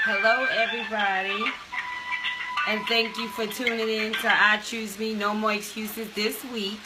Hello, everybody, and thank you for tuning in to I Choose Me, No More Excuses this week.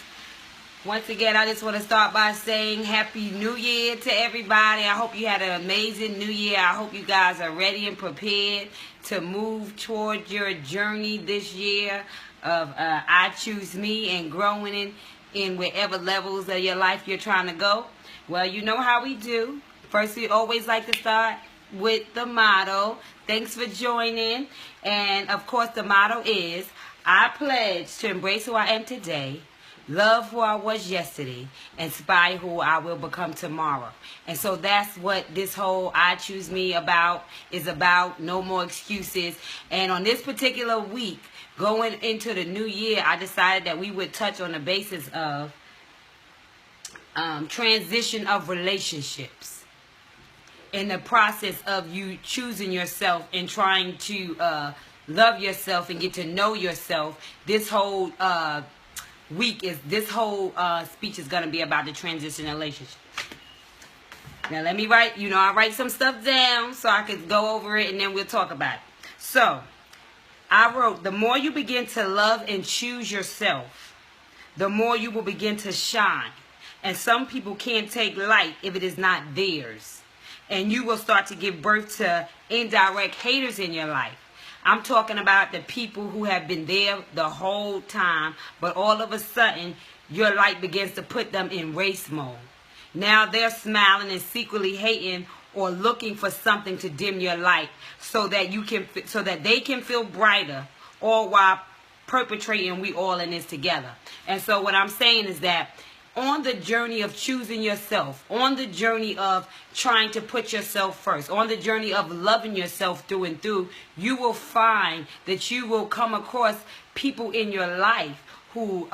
Once again, I just want to start by saying Happy New Year to everybody. I hope you had an amazing New Year. I hope you guys are ready and prepared to move toward your journey this year of I Choose Me and growing in whatever levels of your life you're trying to go. Well, you know how we do. First, we always like to start with the motto. Thanks for joining. And of course, the motto is, I pledge to embrace who I am today, love who I was yesterday, inspire who I will become tomorrow. And so that's what this whole I Choose Me is about. No more excuses. And on this particular week, going into the new year, I decided that we would touch on the basis of transition of relationships. In the process of you choosing yourself and trying to love yourself and get to know yourself, this whole speech is going to be about the transition relationship. Now let me write, I write some stuff down so I could go over it and then we'll talk about it. So, I wrote, the more you begin to love and choose yourself, the more you will begin to shine. And some people can't take light if it is not theirs. And you will start to give birth to indirect haters in your life. I'm talking about the people who have been there the whole time, but all of a sudden, your light begins to put them in race mode. Now they're smiling and secretly hating or looking for something to dim your light so that they can feel brighter, all while perpetrating we all in this together. And so what I'm saying is that on the journey of choosing yourself, on the journey of trying to put yourself first, on the journey of loving yourself through and through, you will find that you will come across people in your life who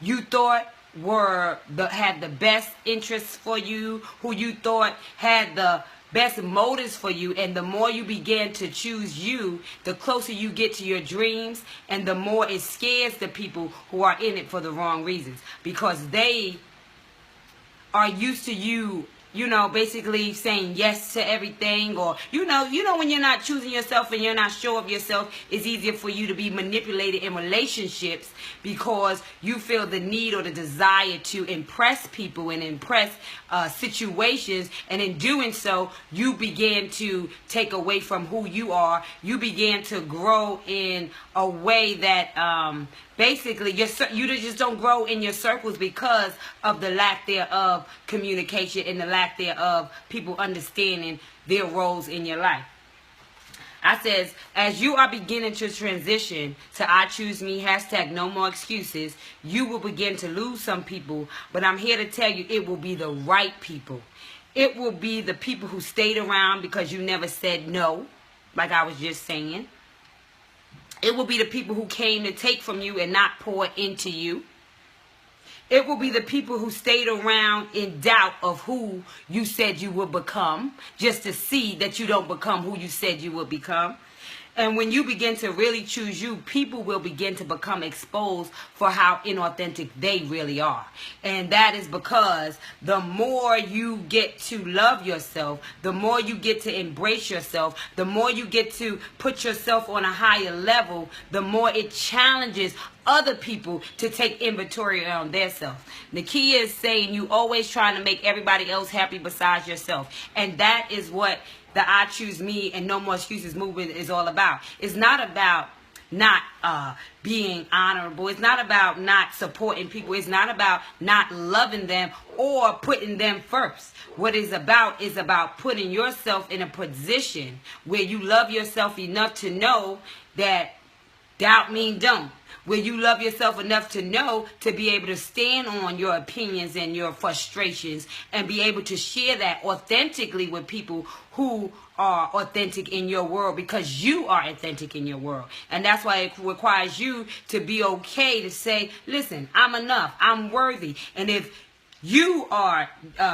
you thought had the best interests for you, who you thought had the best motives for you. And the more you begin to choose you, the closer you get to your dreams, and the more it scares the people who are in it for the wrong reasons, because they are used to you, basically saying yes to everything. Or when you're not choosing yourself and you're not sure of yourself, it's easier for you to be manipulated in relationships because you feel the need or the desire to impress people and impress situations. And in doing so, you begin to take away from who you are. You begin to grow in a way that basically you just don't grow in your circles because of the lack thereof communication and the lack thereof people understanding their roles in your life. I says, as you are beginning to transition to I Choose Me, hashtag no more excuses, you will begin to lose some people, but I'm here to tell you it will be the right people. It will be the people who stayed around because you never said no, like I was just saying. It will be the people who came to take from you and not pour into you. It will be the people who stayed around in doubt of who you said you would become, just to see that you don't become who you said you would become. And when you begin to really choose you, people will begin to become exposed for how inauthentic they really are. And that is because the more you get to love yourself, the more you get to embrace yourself, the more you get to put yourself on a higher level, the more it challenges other people to take inventory on their self. The key is saying you always trying to make everybody else happy besides yourself. And that is what the I Choose Me and No More Excuses movement is all about. It's not about not being honorable. It's not about not supporting people. It's not about not loving them or putting them first. What it's about is about putting yourself in a position where you love yourself enough to know that doubt means don't. Where you love yourself enough to know to be able to stand on your opinions and your frustrations and be able to share that authentically with people who are authentic in your world, because you are authentic in your world. And that's why it requires you to be okay to say, listen, I'm enough, I'm worthy. And if you are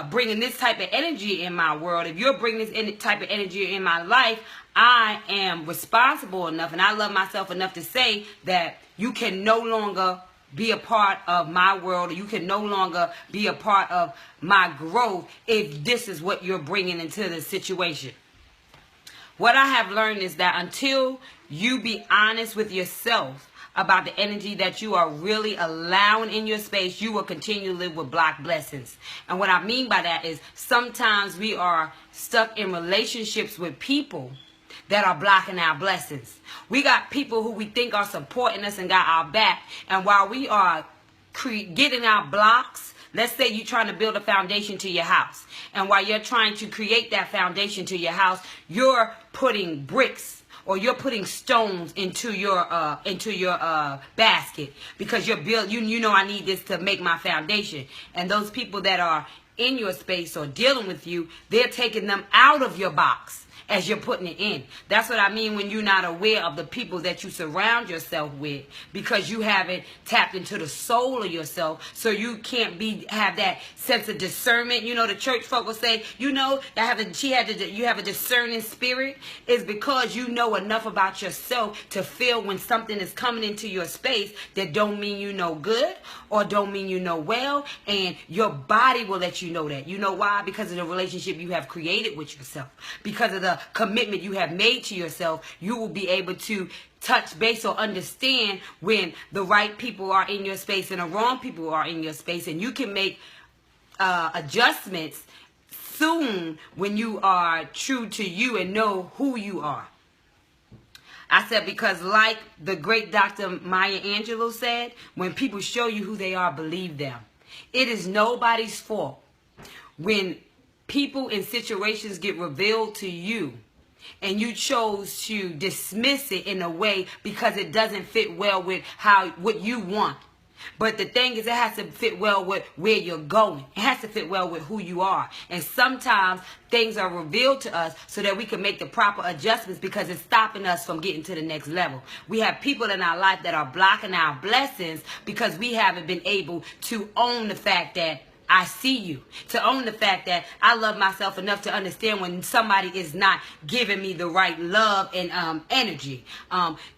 bringing this type of energy in my world, if you're bringing this type of energy in my life, I am responsible enough and I love myself enough to say that you can no longer be a part of my world, or you can no longer be a part of my growth if this is what you're bringing into the situation. What I have learned is that until you be honest with yourself about the energy that you are really allowing in your space, you will continue to live with blocked blessings. And what I mean by that is sometimes we are stuck in relationships with people that are blocking our blessings. We got people who we think are supporting us and got our back. And while we are getting our blocks, let's say you're trying to build a foundation to your house. And while you're trying to create that foundation to your house, you're putting bricks or you're putting stones into your basket because you're you know I need this to make my foundation. And those people that are in your space or dealing with you, they're taking them out of your box as you're putting it in. That's what I mean when you're not aware of the people that you surround yourself with, because you haven't tapped into the soul of yourself, so you can't have that sense of discernment. You know, the church folk will say, you know, you have a discerning spirit. Is because you know enough about yourself to feel when something is coming into your space that don't mean you know good or don't mean you know well, and your body will let you know that. You know why? Because of the relationship you have created with yourself, because of the commitment you have made to yourself. You will be able to touch base or understand when the right people are in your space and the wrong people are in your space, and you can make adjustments soon when you are true to you and know who you are. I said, because like the great Dr. Maya Angelou said, when people show you who they are, believe them. It is nobody's fault when people in situations get revealed to you and you chose to dismiss it in a way because it doesn't fit well with what you want. But the thing is, it has to fit well with where you're going. It has to fit well with who you are. And sometimes things are revealed to us so that we can make the proper adjustments, because it's stopping us from getting to the next level. We have people in our life that are blocking our blessings because we haven't been able to own the fact that I see you, to own the fact that I love myself enough to understand when somebody is not giving me the right love and energy.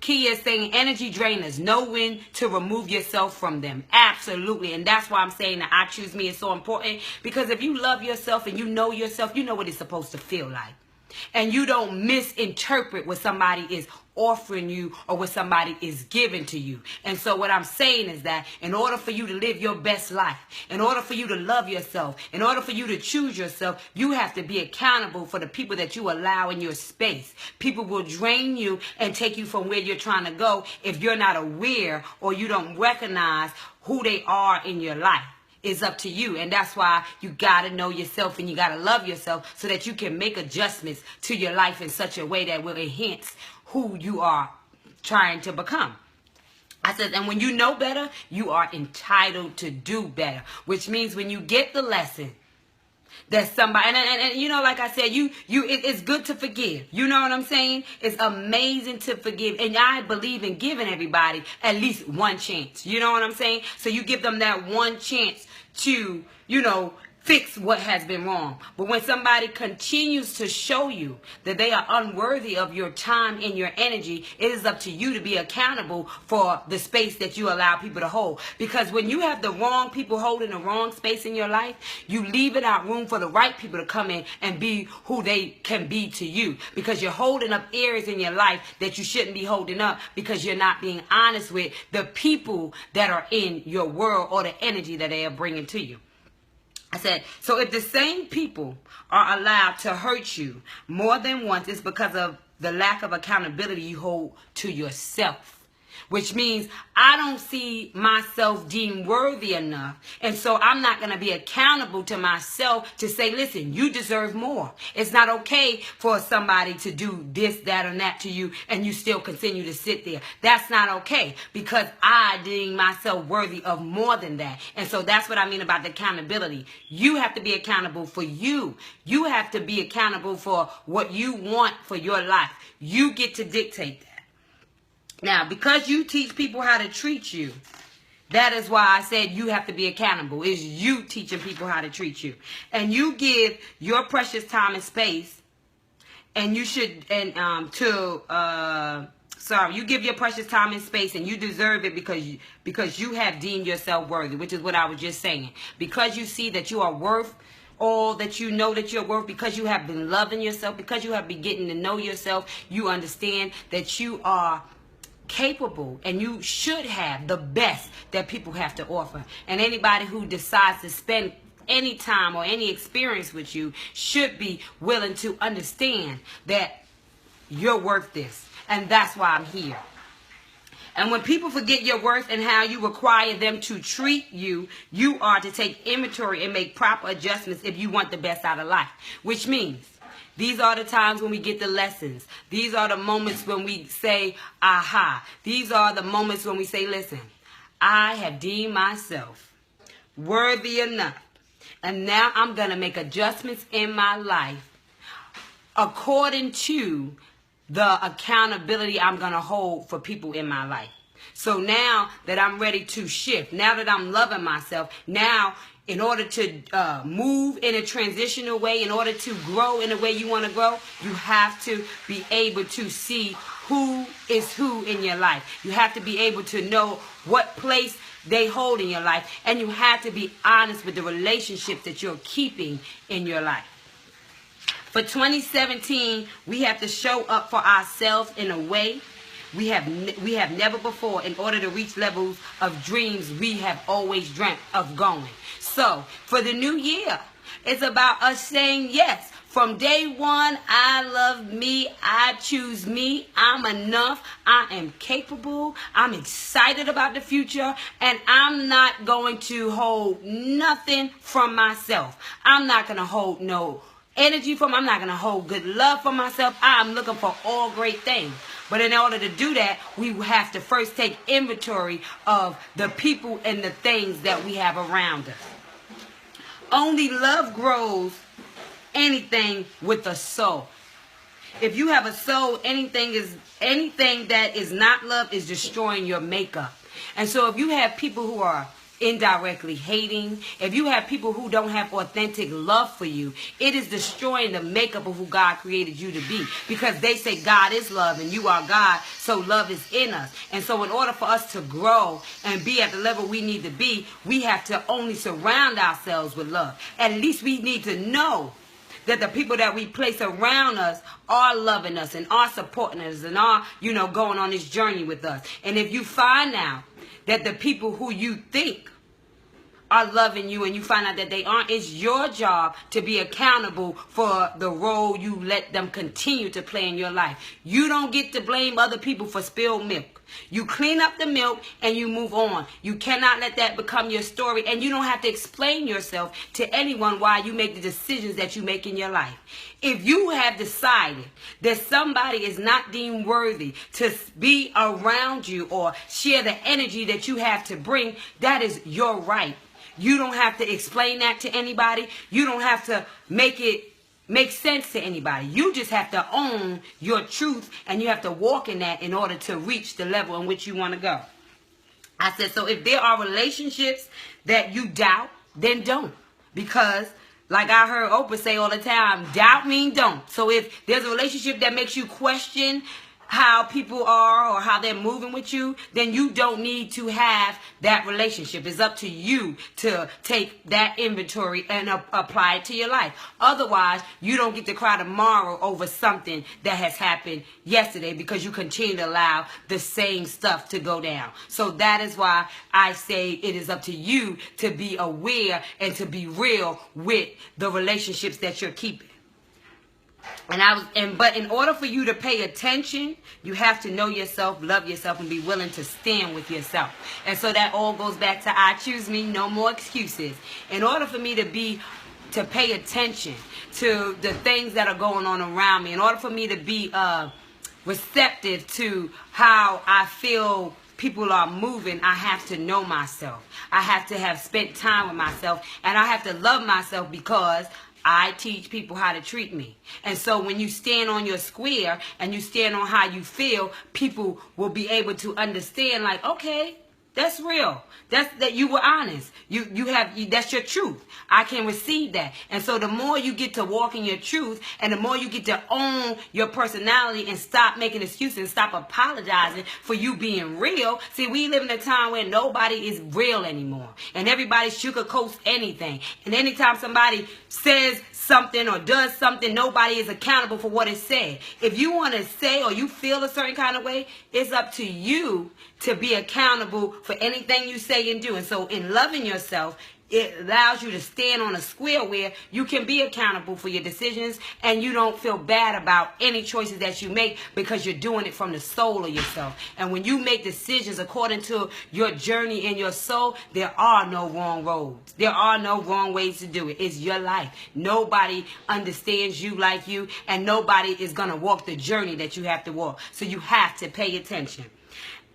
Kia is saying energy drainers, know when to remove yourself from them. Absolutely. And that's why I'm saying that I Choose Me is so important, because if you love yourself and you know what it's supposed to feel like. And you don't misinterpret what somebody is offering you or what somebody is giving to you. And so what I'm saying is that in order for you to live your best life, in order for you to love yourself, in order for you to choose yourself, you have to be accountable for the people that you allow in your space. People will drain you and take you from where you're trying to go if you're not aware or you don't recognize who they are in your life. It's up to you. And that's why you got to know yourself and you got to love yourself so that you can make adjustments to your life in such a way that will enhance who you are trying to become. I said, and when you know better, you are entitled to do better, which means when you get the lesson that somebody, and you know, like I said, it's good to forgive. You know what I'm saying? It's amazing to forgive. And I believe in giving everybody at least one chance. You know what I'm saying? So you give them that one chance to, you know, fix what has been wrong. But when somebody continues to show you that they are unworthy of your time and your energy, it is up to you to be accountable for the space that you allow people to hold. Because when you have the wrong people holding the wrong space in your life, you leave it out room for the right people to come in and be who they can be to you. Because you're holding up areas in your life that you shouldn't be holding up, because you're not being honest with the people that are in your world or the energy that they are bringing to you. I said, so if the same people are allowed to hurt you more than once, it's because of the lack of accountability you hold to yourself. Which means I don't see myself deemed worthy enough. And so I'm not going to be accountable to myself to say, listen, you deserve more. It's not okay for somebody to do this, that, or that to you, and you still continue to sit there. That's not okay, because I deem myself worthy of more than that. And so that's what I mean about the accountability. You have to be accountable for you. You have to be accountable for what you want for your life. You get to dictate that. Now, because you teach people how to treat you, that is why I said you have to be accountable. It's you teaching people how to treat you. And you give your precious time and space, and you should, you give your precious time and space, and you deserve it because you have deemed yourself worthy, which is what I was just saying. Because you see that you are worth all that you know that you're worth, because you have been loving yourself, because you have been getting to know yourself, you understand that you are capable and you should have the best that people have to offer. And anybody who decides to spend any time or any experience with you should be willing to understand that you're worth this. And that's why I'm here. And when people forget your worth and how you require them to treat you, you are to take inventory and make proper adjustments if you want the best out of life. Which means these are the times when we get the lessons. These are the moments when we say, aha. These are the moments when we say, listen, I have deemed myself worthy enough. And now I'm going to make adjustments in my life according to the accountability I'm going to hold for people in my life. So now that I'm ready to shift, now that I'm loving myself, now in order to move in a transitional way, in order to grow in the way you want to grow, you have to be able to see who is who in your life. You have to be able to know what place they hold in your life. And you have to be honest with the relationships that you're keeping in your life. For 2017, we have to show up for ourselves in a way we have never before in order to reach levels of dreams we have always dreamt of going. So, for the new year, it's about us saying yes. From day one, I love me, I choose me, I'm enough, I am capable, I'm excited about the future, and I'm not going to hold nothing from myself. I'm not going to hold no energy from, I'm not going to hold good love for myself. I'm looking for all great things. But in order to do that, we have to first take inventory of the people and the things that we have around us. Only love grows anything with a soul. If you have a soul, anything that is not love is destroying your makeup. And so if you have people who are indirectly hating, if you have people who don't have authentic love for you, it is destroying the makeup of who God created you to be, because they say God is love and you are God, so love is in us. And so in order for us to grow and be at the level we need to be, we have to only surround ourselves with love. At least we need to know that the people that we place around us are loving us and are supporting us and are, going on this journey with us. And if you find out that the people who you think are loving you and you find out that they aren't, it's your job to be accountable for the role you let them continue to play in your life. You don't get to blame other people for spilled milk. You clean up the milk and you move on. You cannot let that become your story, and you don't have to explain yourself to anyone why you make the decisions that you make in your life. If you have decided that somebody is not deemed worthy to be around you or share the energy that you have to bring, that is your right. You don't have to explain that to anybody. You don't have to make it make sense to anybody. You just have to own your truth, and you have to walk in that in order to reach the level in which you want to go. I said, so if there are relationships that you doubt, then don't. Because like I heard Oprah say all the time, doubt means don't. So if there's a relationship that makes you question how people are or how they're moving with you, then you don't need to have that relationship. It's up to you to take that inventory and apply it to your life. Otherwise, you don't get to cry tomorrow over something that has happened yesterday because you continue to allow the same stuff to go down. So that is why I say it is up to you to be aware and to be real with the relationships that you're keeping. But in order for you to pay attention, you have to know yourself, love yourself, and be willing to stand with yourself. And so that all goes back to I choose me, no more excuses. In order for me to pay attention to the things that are going on around me, in order for me to be receptive to how I feel people are moving, I have to know myself. I have to have spent time with myself, and I have to love myself because I teach people how to treat me. And so when you stand on your square and you stand on how you feel, people will be able to understand, like, okay, That's real. That you were honest. That's your truth. I can receive that. And so the more you get to walk in your truth, and the more you get to own your personality and stop making excuses and stop apologizing for you being real. See, we live in a time where nobody is real anymore, and everybody sugarcoats anything. And anytime somebody says something or does something, nobody is accountable for what is said. If you want to say or you feel a certain kind of way, it's up to you to be accountable for anything you say and do. And so in loving yourself, it allows you to stand on a square where you can be accountable for your decisions, and you don't feel bad about any choices that you make because you're doing it from the soul of yourself. And when you make decisions according to your journey in your soul, there are no wrong roads. There are no wrong ways to do it. It's your life. Nobody understands you like you, and nobody is going to walk the journey that you have to walk. So you have to pay attention.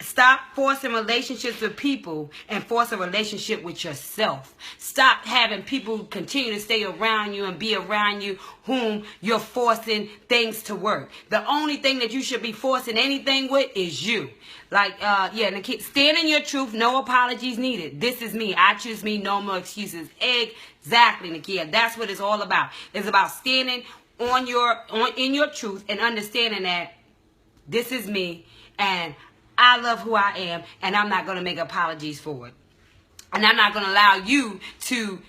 Stop forcing relationships with people and force a relationship with yourself. Stop having people continue to stay around you and be around you whom you're forcing things to work. The only thing that you should be forcing anything with is you. Like, Nakia, stand in your truth. No apologies needed. This is me. I choose me. No more excuses. Exactly, Nakia. That's what it's all about. It's about standing in your truth and understanding that this is me, and I love who I am, and I'm not going to make apologies for it. And I'm not going to allow you to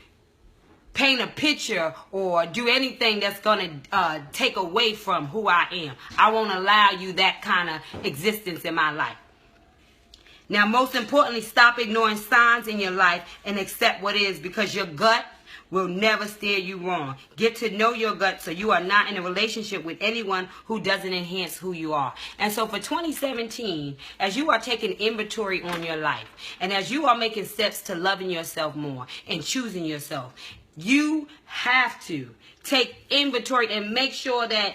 paint a picture or do anything that's going to take away from who I am. I won't allow you that kind of existence in my life. Now, most importantly, stop ignoring signs in your life and accept what is, because your gut will never steer you wrong. Get to know your gut so you are not in a relationship with anyone who doesn't enhance who you are. And so for 2017, as you are taking inventory on your life, and as you are making steps to loving yourself more and choosing yourself, you have to take inventory and make sure that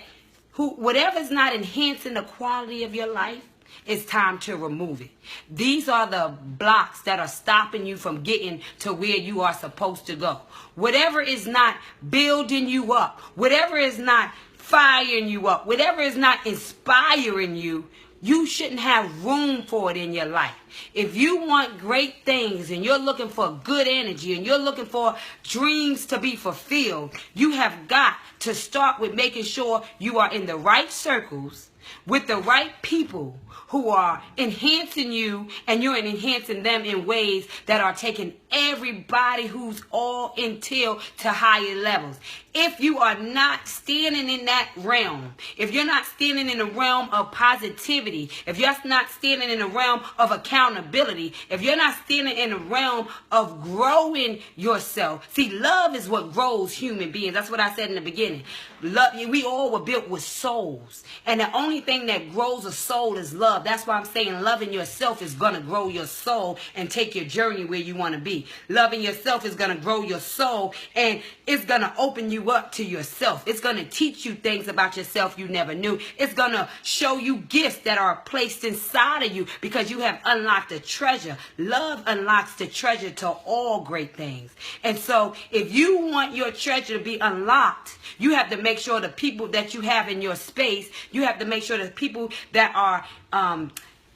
whatever's not enhancing the quality of your life, it's time to remove it. These are the blocks that are stopping you from getting to where you are supposed to go. Whatever is not building you up, whatever is not firing you up, whatever is not inspiring you, you shouldn't have room for it in your life. If you want great things and you're looking for good energy and you're looking for dreams to be fulfilled, you have got to start with making sure you are in the right circles with the right people who are enhancing you, and you're enhancing them in ways that are taking everybody who's all entailed to higher levels. If you are not standing in that realm, if you're not standing in the realm of positivity, if you're not standing in the realm of accountability, if you're not standing in the realm of growing yourself. See, love is what grows human beings. That's what I said in the beginning. Love, we all were built with souls, and the only thing that grows a soul is love. That's why I'm saying loving yourself is going to grow your soul and take your journey where you want to be. Loving yourself is going to grow your soul, and it's going to open you up to yourself. It's going to teach you things about yourself you never knew. It's going to show you gifts that are placed inside of you because you have unlocked a treasure. Love unlocks the treasure to all great things. And so if you want your treasure to be unlocked, you have to make sure the people that you have in your space, you have to make sure the people that are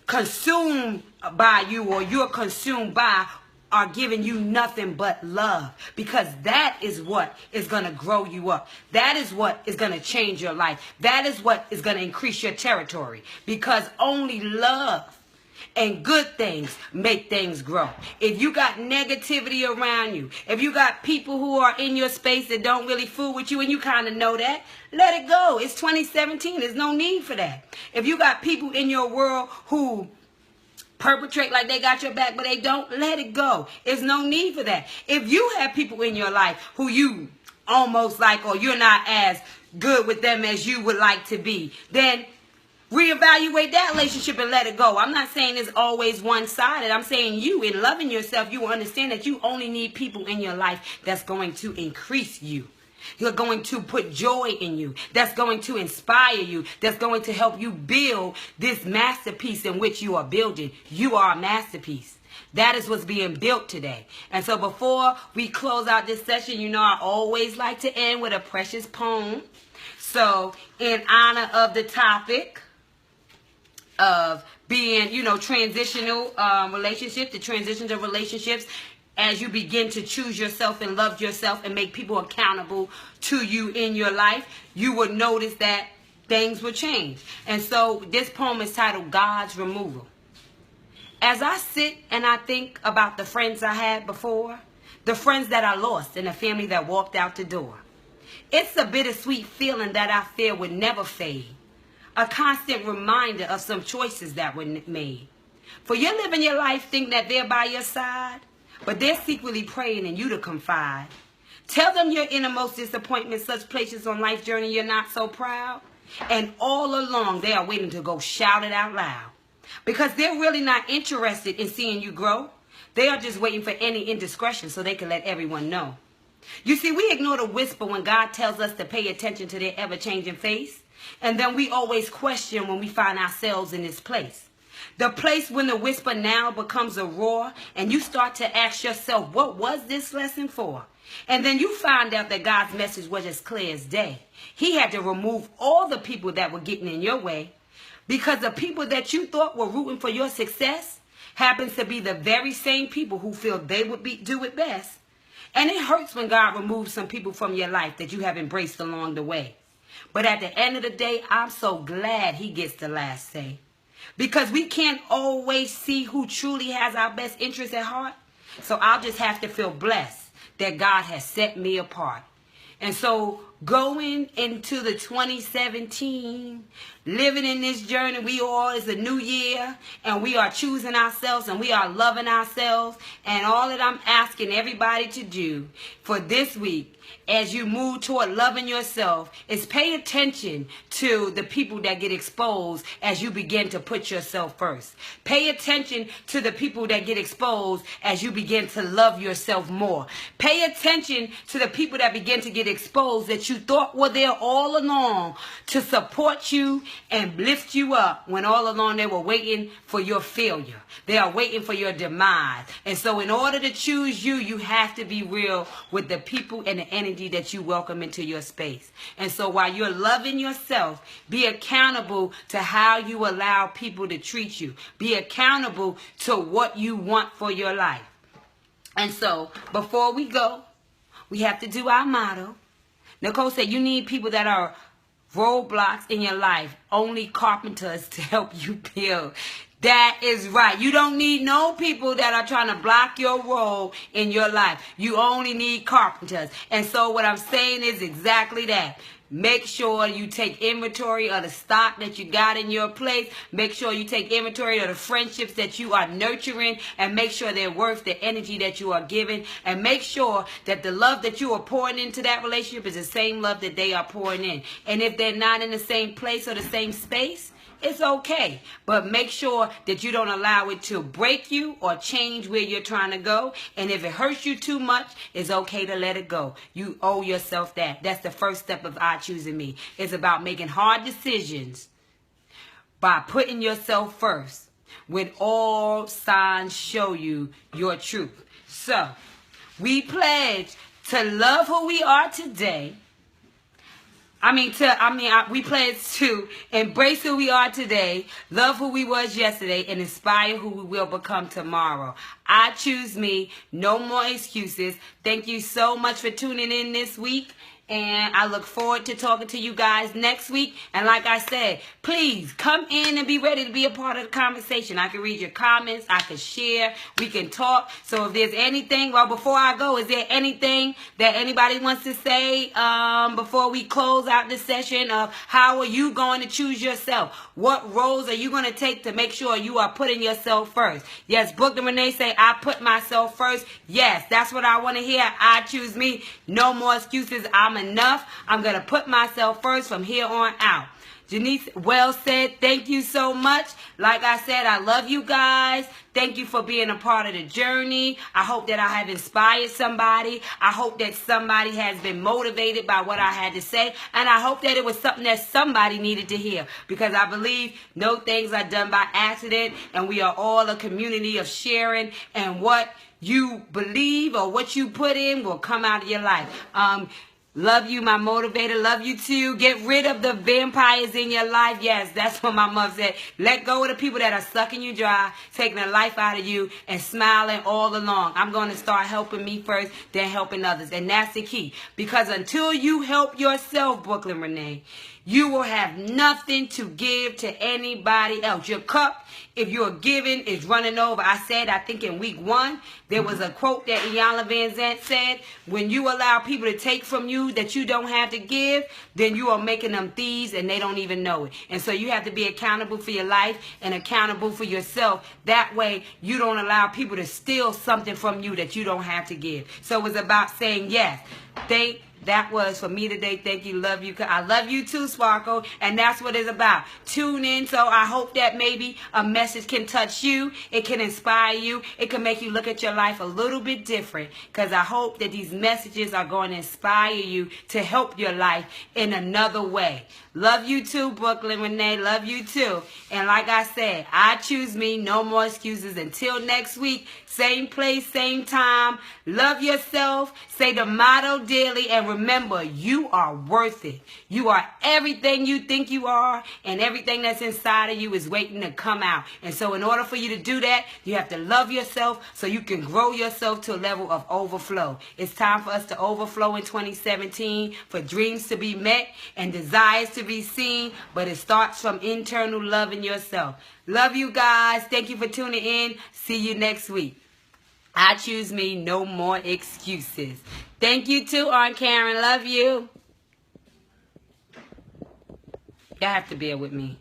consumed by you or you're consumed by are giving you nothing but love, because that is what is going to grow you up. That is what is going to change your life. That is what is going to increase your territory, because only love and good things make things grow. If you got negativity around you, if you got people who are in your space that don't really fool with you, and you kind of know that, let it go. It's 2017. There's no need for that. If you got people in your world who perpetrate like they got your back, but they don't, let it go. There's no need for that. If you have people in your life who you almost like, or you're not as good with them as you would like to be, then reevaluate that relationship and let it go. I'm not saying it's always one-sided. I'm saying you, in loving yourself, you will understand that you only need people in your life that's going to increase you. You're going to put joy in you. That's going to inspire you. That's going to help you build this masterpiece in which you are building. You are a masterpiece. That is what's being built today. And so before we close out this session, you know I always like to end with a precious poem. So in honor of the topic of being, transitional relationships, the transitions of relationships, as you begin to choose yourself and love yourself and make people accountable to you in your life, you will notice that things will change. And so this poem is titled God's Removal. As I sit and I think about the friends I had before, the friends that I lost, and the family that walked out the door, it's a bittersweet feeling that I fear would never fade. A constant reminder of some choices that were made. For you're living your life thinking that they're by your side, but they're secretly praying in you to confide. Tell them your innermost disappointments, such places on life's journey you're not so proud. And all along they are waiting to go shout it out loud. Because they're really not interested in seeing you grow. They are just waiting for any indiscretion so they can let everyone know. You see, we ignore the whisper when God tells us to pay attention to their ever-changing face. And then we always question when we find ourselves in this place. The place when the whisper now becomes a roar, and you start to ask yourself, what was this lesson for? And then you find out that God's message was as clear as day. He had to remove all the people that were getting in your way, because the people that you thought were rooting for your success happens to be the very same people who feel they would do it best. And it hurts when God removes some people from your life that you have embraced along the way. But at the end of the day, I'm so glad he gets the last say. Because we can't always see who truly has our best interests at heart. So I'll just have to feel blessed that God has set me apart. And so going into the 2017, living in this journey, it's a new year, and we are choosing ourselves, and we are loving ourselves. And all that I'm asking everybody to do for this week, as you move toward loving yourself, is pay attention to the people that get exposed as you begin to put yourself first. Pay attention to the people that get exposed as you begin to love yourself more. Pay attention to the people that begin to get exposed that you thought were there all along to support you and lift you up, when all along they were waiting for your failure. They are waiting for your demise. And so in order to choose you, you have to be real with the people and the energy that you welcome into your space. And so while you're loving yourself, be accountable to how you allow people to treat you. Be accountable to what you want for your life. And so before we go, we have to do our motto. Nicole said you need people that are roadblocks in your life, only carpenters to help you build. That is right. You don't need no people that are trying to block your road in your life. You only need carpenters. And so what I'm saying is exactly that. Make sure you take inventory of the stock that you got in your place. Make sure you take inventory of the friendships that you are nurturing, and make sure they're worth the energy that you are giving. And make sure that the love that you are pouring into that relationship is the same love that they are pouring in. And if they're not in the same place or the same space, it's okay. But make sure that you don't allow it to break you or change where you're trying to go. And if it hurts you too much, it's okay to let it go. You owe yourself that. That's the first step of I Choosing Me. It's about making hard decisions by putting yourself first when all signs show you your truth. So, we pledge to love who we are today. We pledge to embrace who we are today, love who we was yesterday, and inspire who we will become tomorrow. I choose me. No more excuses. Thank you so much for tuning in this week. And I look forward to talking to you guys next week. And like I said, please come in and be ready to be a part of the conversation. I can read your comments. I can share. We can talk. So if there's anything, well, before I go, is there anything that anybody wants to say before we close out this session of how are you going to choose yourself? What roles are you going to take to make sure you are putting yourself first? Yes, Book and Renee say, I put myself first. Yes, that's what I want to hear. I choose me. No more excuses. I'm enough. I'm going to put myself first from here on out. Janice, well said. Thank you so much. Like I said, I love you guys. Thank you for being a part of the journey. I hope that I have inspired somebody. I hope that somebody has been motivated by what I had to say. And I hope that it was something that somebody needed to hear. Because I believe no things are done by accident. And we are all a community of sharing. And what you believe or what you put in will come out of your life. Love you, my motivator. Love you too. Get rid of the vampires in your life. Yes, that's what my mom said. Let go of the people that are sucking you dry, taking the life out of you, and smiling all along. I'm going to start helping me first, then helping others. And that's the key. Because until you help yourself, Brooklyn Renee, you will have nothing to give to anybody else. Your cup, if you're giving, is running over. I said, I think in week 1, there was a quote that Iyanla Vanzant said, when you allow people to take from you that you don't have to give, then you are making them thieves and they don't even know it. And so you have to be accountable for your life and accountable for yourself. That way, you don't allow people to steal something from you that you don't have to give. So it was about saying yes. That was for me today. Thank you. Love you. I love you too, Sparkle. And that's what it's about. Tune in. So I hope that maybe a message can touch you. It can inspire you. It can make you look at your life a little bit different. Because I hope that these messages are going to inspire you to help your life in another way. Love you too, Brooklyn Renee. Love you too. And like I said, I choose me. No more excuses. Until next week, same place, same time. Love yourself. Say the motto daily. And remember, you are worth it. You are everything you think you are. And everything that's inside of you is waiting to come out. And so in order for you to do that, you have to love yourself so you can grow yourself to a level of overflow. It's time for us to overflow in 2017, for dreams to be met and desires to be seen, but it starts from internal love in yourself. Love you guys. Thank you for tuning in. See you next week. I choose me. No more excuses. Thank you too, Aunt Karen. Love you. Y'all have to bear with me.